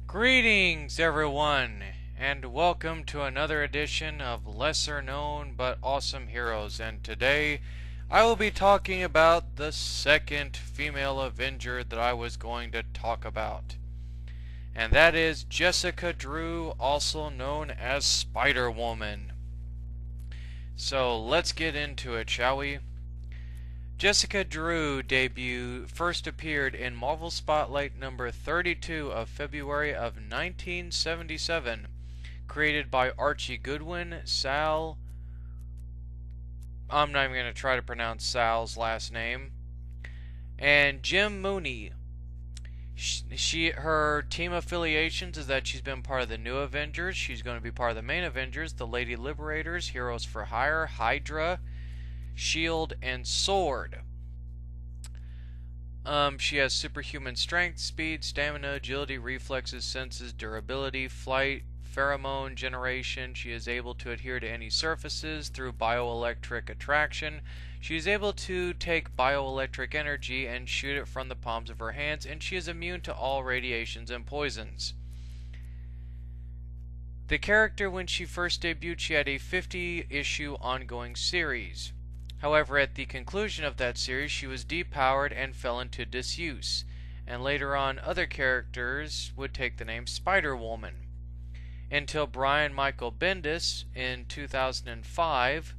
Greetings, everyone, and welcome to another edition of Lesser Known but Awesome Heroes. And today, I will be talking about the second female Avenger that I was going to talk about. And that is Jessica Drew, also known as Spider-Woman. So, let's get into it, shall we? Jessica Drew first appeared in Marvel Spotlight number 32 of February of 1977, created by Archie Goodwin, I'm not even going to try to pronounce Sal's last name, and Jim Mooney. Her team affiliations is that she's been part of the New Avengers, she's going to be part of the main Avengers, the Lady Liberators, Heroes for Hire, Hydra, Shield, and Sword. She has superhuman strength, speed, stamina, agility, reflexes, senses, durability, flight, pheromone generation. She is able to adhere to any surfaces through bioelectric attraction. She is able to take bioelectric energy and shoot it from the palms of her hands, and she is immune to all radiations and poisons. The character, when she first debuted, she had a 50-issue ongoing series. However, at the conclusion of that series, she was depowered and fell into disuse, and later on other characters would take the name Spider-Woman, until Brian Michael Bendis in 2005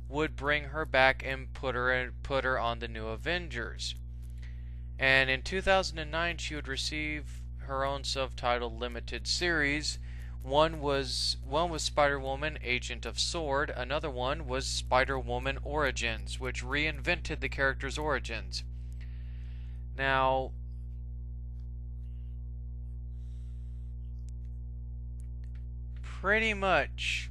would bring her back and put her on the New Avengers. And in 2009, she would receive her own self-titled limited series. One was Spider-Woman, Agent of Sword. Another one was Spider-Woman Origins, which reinvented the character's origins. Now, pretty much.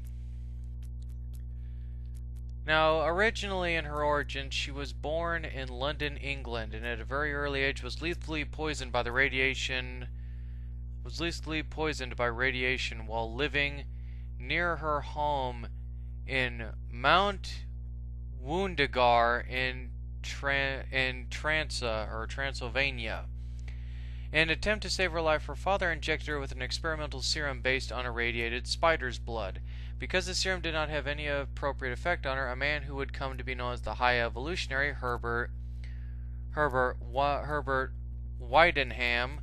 Now, originally in her origins, she was born in London, England, and at a very early age was lethally poisoned by radiation while living near her home in Mount Woondagar in Transylvania. In an attempt to save her life, her father injected her with an experimental serum based on irradiated spider's blood. Because the serum did not have any appropriate effect on her, a man who would come to be known as the High Evolutionary, Herbert Weidenham,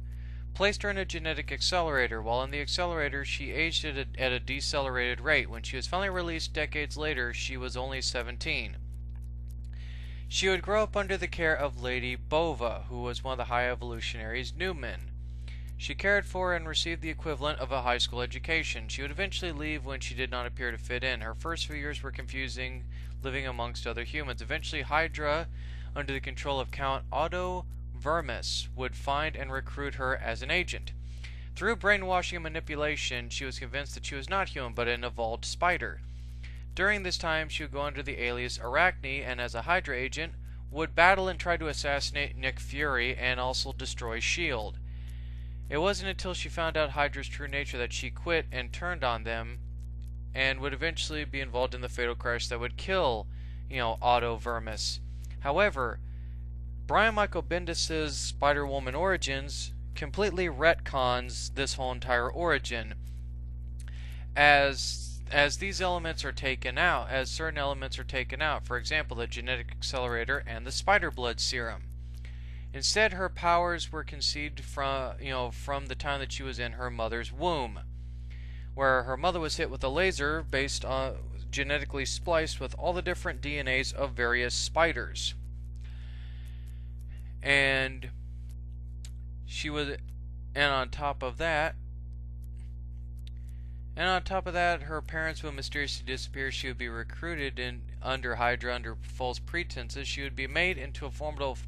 placed her in a genetic accelerator. While in the accelerator, she aged at a decelerated rate. When she was finally released decades later, she was only 17. She would grow up under the care of Lady Bova, who was one of the High Evolutionary's new men. She cared for and received the equivalent of a high school education. She would eventually leave when she did not appear to fit in. Her first few years were confusing, living amongst other humans. Eventually, Hydra, under the control of Count Otto Vermis, would find and recruit her as an agent. Through brainwashing and manipulation, she was convinced that she was not human but an evolved spider. During this time, she would go under the alias Arachne, and as a Hydra agent, would battle and try to assassinate Nick Fury and also destroy S.H.I.E.L.D. It wasn't until she found out Hydra's true nature that she quit and turned on them, and would eventually be involved in the fatal crash that would kill, Otto Vermis. However, Brian Michael Bendis' Spider-Woman Origins completely retcons this whole entire origin, as these elements are taken out, as certain elements are taken out, for example, the genetic accelerator and the spider blood serum. Instead, her powers were conceived from the time that she was in her mother's womb, where her mother was hit with a laser based on genetically spliced with all the different DNAs of various spiders. And on top of that, her parents would mysteriously disappear. She would be recruited under Hydra under false pretenses. She would be made into a formidable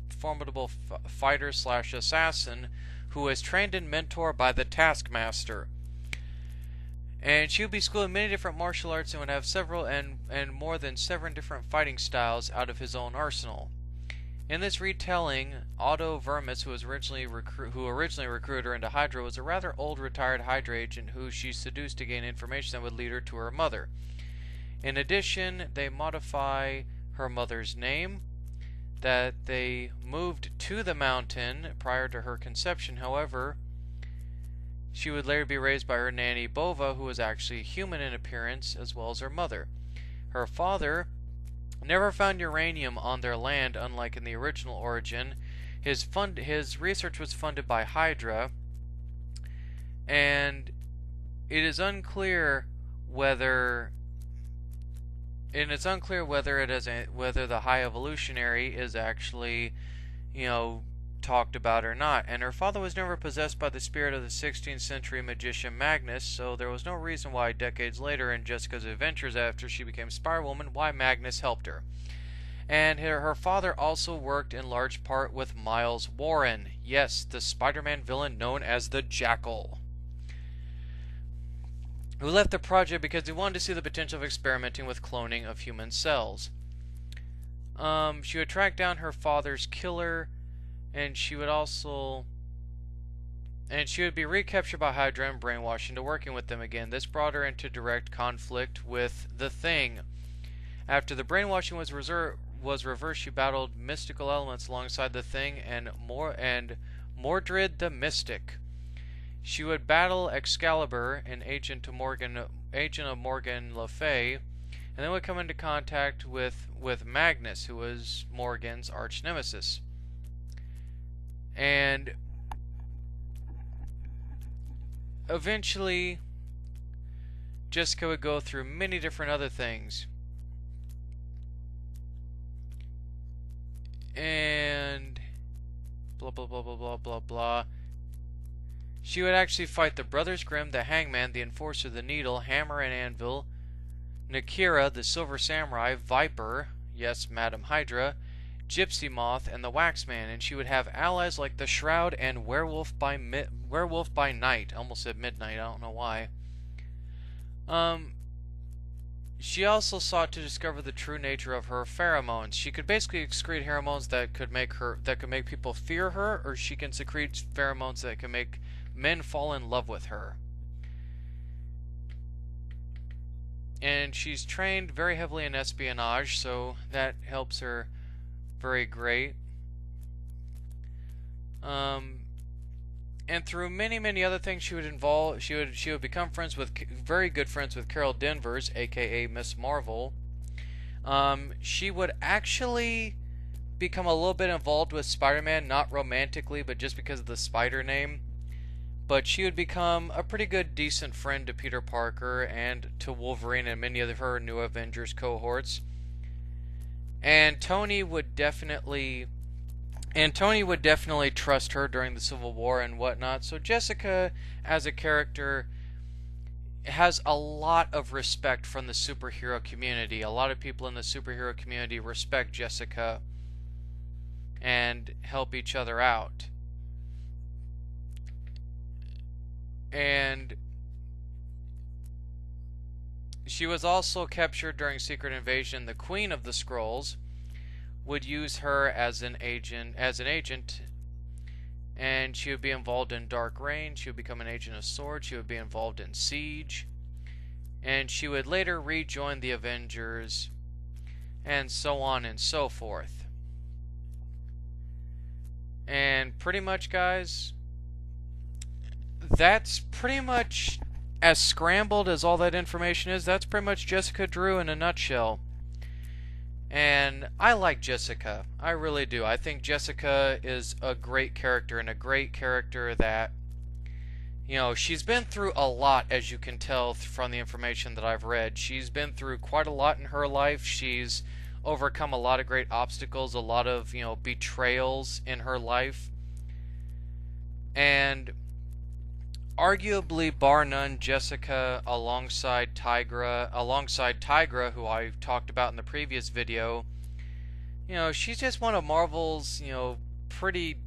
fighter/assassin who was trained and mentored by the Taskmaster. And she would be schooled in many different martial arts and would have several and more than 7 different fighting styles out of his own arsenal. In this retelling, Otto Vermis, who originally recruited her into Hydra, was a rather old retired Hydra agent who she seduced to gain information that would lead her to her mother. In addition, they modify her mother's name, that they moved to the mountain prior to her conception. However, She would later be raised by her nanny Bova, who was actually human in appearance, as well as her mother. Her father never found uranium on their land, unlike in the original Origin. His research was funded by Hydra, and it is unclear whether whether the High Evolutionary is actually, talked about or not. And her father was never possessed by the spirit of the 16th century magician Magnus, so there was no reason why decades later in Jessica's adventures after she became Spider-Woman, why Magnus helped her. And her father also worked in large part with Miles Warren, yes, the Spider-Man villain known as the Jackal, who left the project because he wanted to see the potential of experimenting with cloning of human cells. She would track down her father's killer, and she would be recaptured by Hydra and brainwashed into working with them again. This brought her into direct conflict with the Thing. After the brainwashing was reversed, she battled mystical elements alongside the Thing and Mordred the Mystic. She would battle Excalibur, an agent of Morgan Le Fay, and then would come into contact with Magnus, who was Morgan's arch nemesis. And eventually, Jessica would go through many different other things. And blah blah blah blah blah blah blah. She would actually fight the Brothers Grimm, the Hangman, the Enforcer, the Needle, Hammer and Anvil, Nakira, the Silver Samurai, Viper, yes, Madam Hydra, Gypsy Moth, and the Waxman, and she would have allies like the Shroud and Werewolf by Night. I almost said Midnight, I don't know why. She also sought to discover the true nature of her pheromones. She could basically excrete pheromones that could make people fear her, or she can secrete pheromones that can make men fall in love with her. And she's trained very heavily in espionage, so that helps her very great. And through many other things she would become very good friends with Carol Danvers, aka Miss Marvel. She would actually become a little bit involved with Spider-Man, not romantically, but just because of the Spider name. But she would become a pretty good, decent friend to Peter Parker and to Wolverine and many of her New Avengers cohorts. And Tony would definitely trust her during the Civil War and whatnot. So Jessica, as a character, has a lot of respect from the superhero community. A lot of people in the superhero community respect Jessica and help each other out. And she was also captured during Secret Invasion. The Queen of the Skrulls would use her as an agent, and she would be involved in Dark Reign. She would become an agent of S.W.O.R.D. She would be involved in Siege, and she would later rejoin the Avengers, and so on and so forth. And pretty much, guys, that's pretty much as scrambled as all that information is. That's pretty much Jessica Drew in a nutshell. And I like Jessica. I really do. I think Jessica is a great character, and a great character that, she's been through a lot, as you can tell from the information that I've read. She's been through quite a lot in her life. She's overcome a lot of great obstacles, a lot of, betrayals in her life. And arguably, bar none, Jessica alongside Tigra, who I talked about in the previous video, she's just one of Marvel's, pretty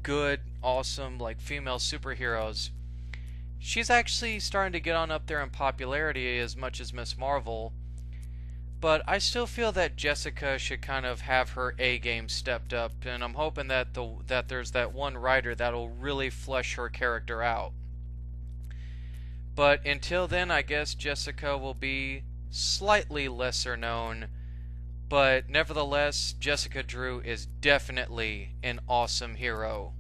good, awesome, female superheroes. She's actually starting to get on up there in popularity as much as Miss Marvel, but I still feel that Jessica should kind of have her A game stepped up, and I'm hoping that there's that one writer that'll really flesh her character out. But until then, I guess Jessica will be slightly lesser known, but nevertheless, Jessica Drew is definitely an awesome hero.